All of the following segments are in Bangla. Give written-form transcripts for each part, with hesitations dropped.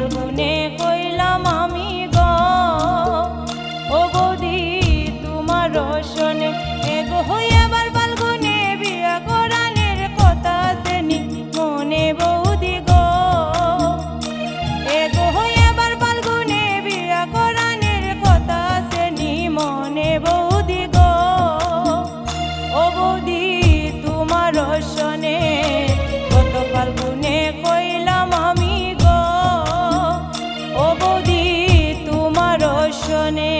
ফাল্গুনে কইলাম আমি গো ও বৌদি তোমার রসনে এগো এবার ফাল্গুনে বিয়া করানের কথা আসেনি মনে বৌদি গো এগো এবার ফাল্গুনে বিয়া করানের কথা আসেনি মনে বৌদি গো ও বৌদি তোমার রসনে কত ফাল্গুনে কইলাম আমি গো ও বৌদি তোমার রসনে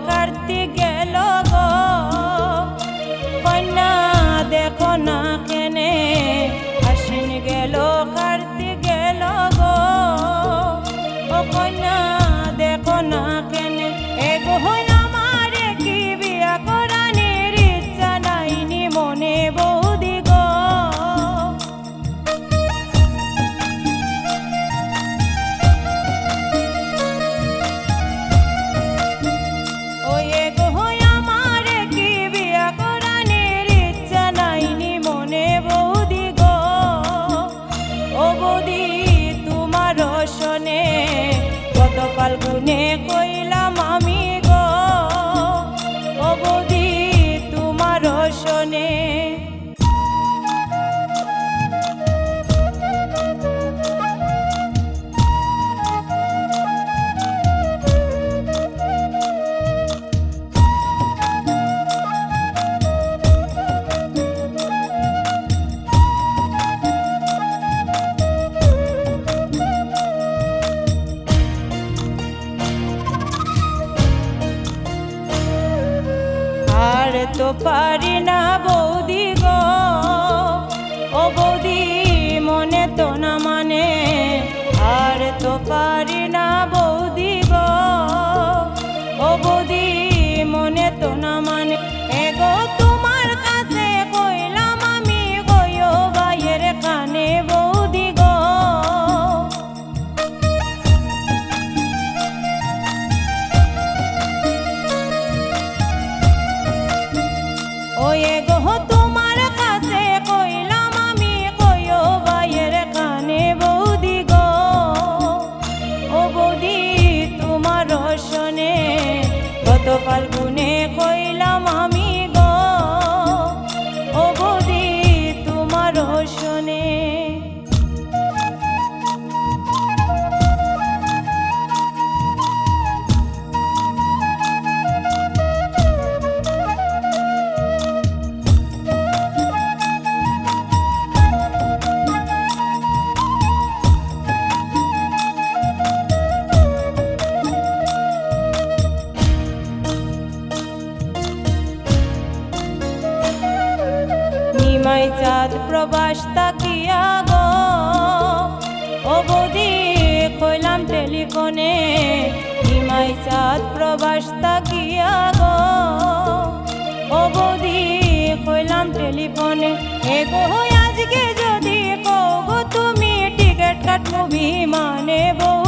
কার্তিক গেল গো কন্যা দেখো না কেনে আশ্বিন গেল কার্তিক গেল গো ও কন্যা দেখো না কেনে এগো আমারে কি বিয়া করানের ইচ্ছা নাইনি মনে বৌদি গো কত ফাল্গুনে কইলাম আমি গো ও বৌদি তোমার রসনে তো পারি না বৌদি গো ও বৌদি মনে তো না মানে আর তো পারি না বৌদি গো ও বৌদি মনে তো না মানে এগো তোমার কাছে কইলাম আমি গয়ো ভাইয়ের কানে বৌদি গো এগো তোমার কাছে কইলাম আমি কইও ভাইয়ের কানে বৌদি গো ও বৌদি তোমার রসনে কত ফাল্গুনে কইলাম আমি গো ও বৌদি তোমার রসনে নিমাই চাঁদ প্রবাস তাকিয়া গো ও বৌদি কইলাম টেলিফোনে নিমাই চাঁদ প্রবাস তাকিয়া গো ও বৌদি কইলাম টেলিফোনে এগো আজকে যদি কও গো তুমি টিকিট কাটবো বিমানে বৌ